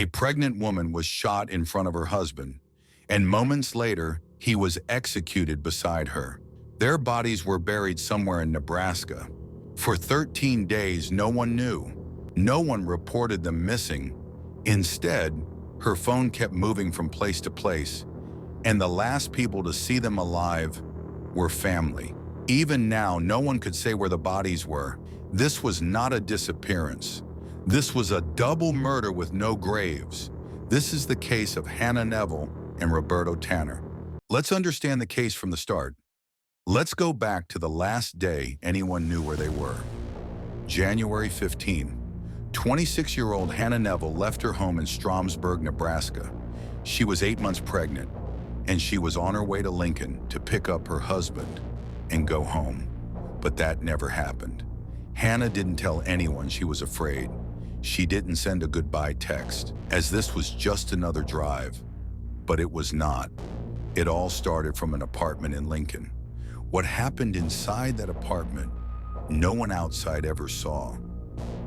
A pregnant woman was shot in front of her husband, and moments later, he was executed beside her. Their bodies were buried somewhere in Nebraska. For 13 days, no one knew. No one reported them missing. Instead, her phone kept moving from place to place, and the last people to see them alive were family. Even now, no one could say where the bodies were. This was not a disappearance. This was a double murder with no graves. This is the case of Hannah Neville and Roberto Tanner. Let's understand the case from the start. Let's go back to the last day anyone knew where they were. January 15. 26-year-old Hannah Neville left her home in Stromsburg, Nebraska. She was 8 months pregnant, and she was on her way to Lincoln to pick up her husband and go home. But that never happened. Hannah didn't tell anyone she was afraid. She didn't send a goodbye text, as this was just another drive. But it was not. It all started from an apartment in Lincoln. What happened inside that apartment, no one outside ever saw.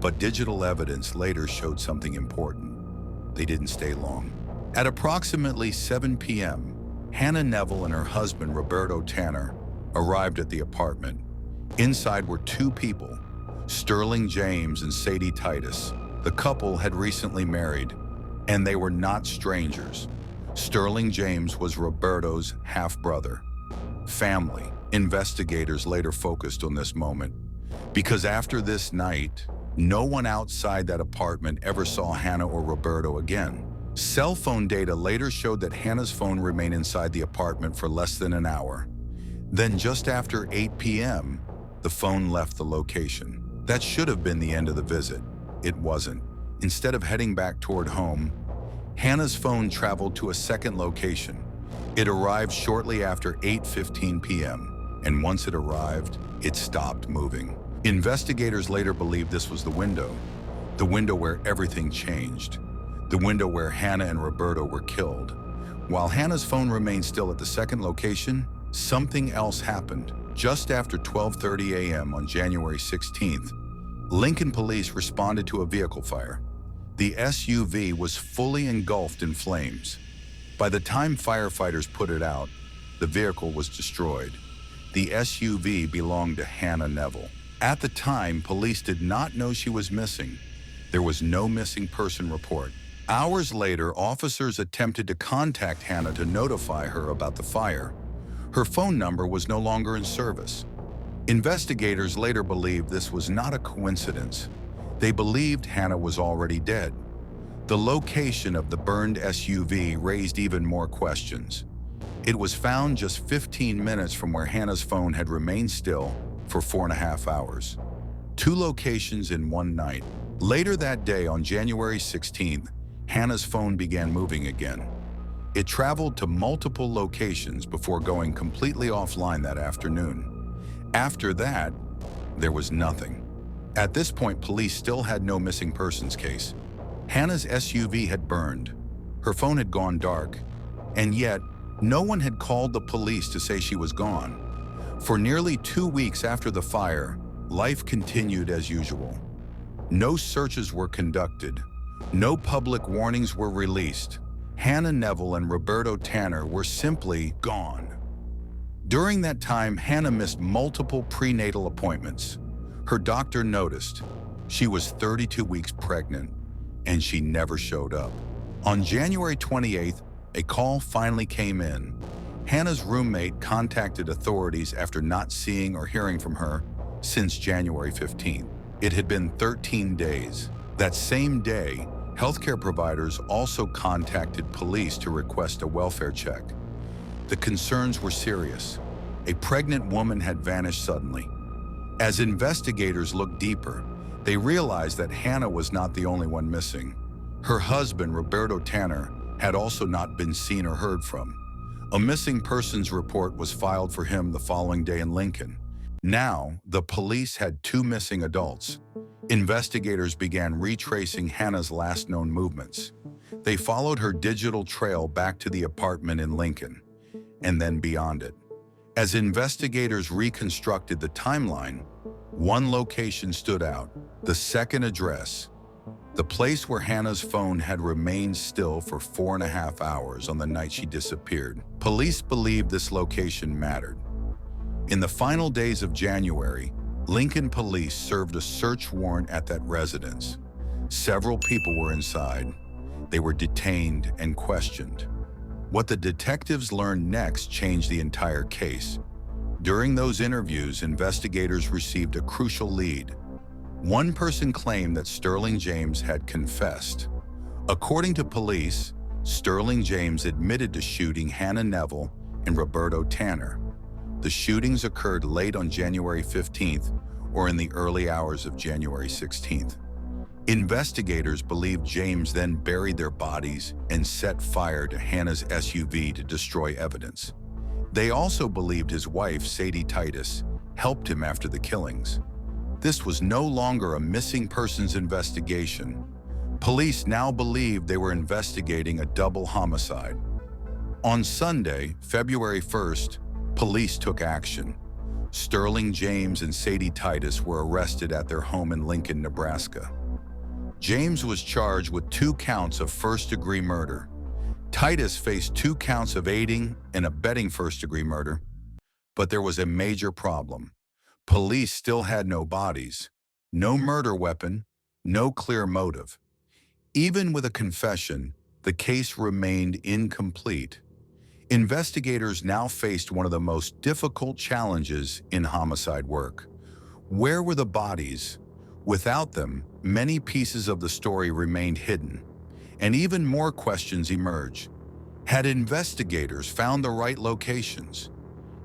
But digital evidence later showed something important. They didn't stay long. At approximately 7 p.m., Hannah Neville and her husband, Roberto Tanner, arrived at the apartment. Inside were two people, Sterling James and Sadie Titus. The couple had recently married, and they were not strangers. Sterling James was Roberto's half-brother. Family. Investigators later focused on this moment, because after this night, no one outside that apartment ever saw Hannah or Roberto again. Cell phone data later showed that Hannah's phone remained inside the apartment for less than an hour. Then just after 8 p.m., the phone left the location. That should have been the end of the visit. It wasn't. Instead of heading back toward home, Hannah's phone traveled to a second location. It arrived shortly after 8:15 p.m., and once it arrived, it stopped moving. Investigators later believed this was the window where everything changed, the window where Hannah and Roberto were killed. While Hannah's phone remained still at the second location, something else happened. Just after 12:30 a.m. on January 16th, Lincoln police responded to a vehicle fire. The SUV was fully engulfed in flames. By the time firefighters put it out, the vehicle was destroyed. The SUV belonged to Hannah Neville. At the time, police did not know she was missing. There was no missing person report. Hours later, officers attempted to contact Hannah to notify her about the fire. Her phone number was no longer in service. Investigators later believed this was not a coincidence. They believed Hannah was already dead. The location of the burned SUV raised even more questions. It was found just 15 minutes from where Hannah's phone had remained still for 4.5 hours. 2 locations in one night. Later that day, on January 16th, Hannah's phone began moving again. It traveled to multiple locations before going completely offline that afternoon. After that, there was nothing. At this point, police still had no missing persons case. Hannah's SUV had burned. Her phone had gone dark. And yet, no one had called the police to say she was gone. For nearly 2 weeks after the fire, life continued as usual. No searches were conducted. No public warnings were released. Hannah Neville and Roberto Tanner were simply gone. During that time, Hannah missed multiple prenatal appointments. Her doctor noticed she was 32 weeks pregnant, and she never showed up. On January 28th, a call finally came in. Hannah's roommate contacted authorities after not seeing or hearing from her since January 15th. It had been 13 days. That same day, healthcare providers also contacted police to request a welfare check. The concerns were serious. A pregnant woman had vanished suddenly. As investigators looked deeper, they realized that Hannah was not the only one missing. Her husband, Roberto Tanner, had also not been seen or heard from. A missing persons report was filed for him the following day in Lincoln. Now, the police had 2 missing adults. Investigators began retracing Hannah's last known movements. They followed her digital trail back to the apartment in Lincoln, and then beyond it. As investigators reconstructed the timeline, one location stood out, the second address, the place where Hannah's phone had remained still for 4.5 hours on the night she disappeared. Police believed this location mattered. In the final days of January, Lincoln police served a search warrant at that residence. Several people were inside. They were detained and questioned. What the detectives learned next changed the entire case. During those interviews, investigators received a crucial lead. One person claimed that Sterling James had confessed. According to police, Sterling James admitted to shooting Hannah Neville and Roberto Tanner. The shootings occurred late on January 15th or in the early hours of January 16th. Investigators believe James then buried their bodies and set fire to Hannah's SUV to destroy evidence. They also believed his wife, Sadie Titus, helped him after the killings. This was no longer a missing persons investigation. Police now believed they were investigating a double homicide. On Sunday, February 1st, police took action. Sterling James and Sadie Titus were arrested at their home in Lincoln, Nebraska. James was charged with 2 counts of first-degree murder. Titus faced 2 counts of aiding and abetting first-degree murder. But there was a major problem. Police still had no bodies, no murder weapon, no clear motive. Even with a confession, the case remained incomplete. Investigators now faced one of the most difficult challenges in homicide work. Where were the bodies? Without them, many pieces of the story remained hidden, and even more questions emerged. Had investigators found the right locations?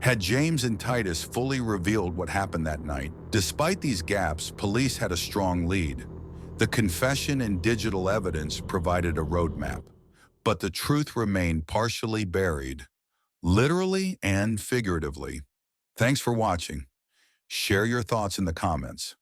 Had James and Titus fully revealed what happened that night? Despite these gaps, police had a strong lead. The confession and digital evidence provided a roadmap, but the truth remained partially buried, literally and figuratively. Thanks for watching. Share your thoughts in the comments.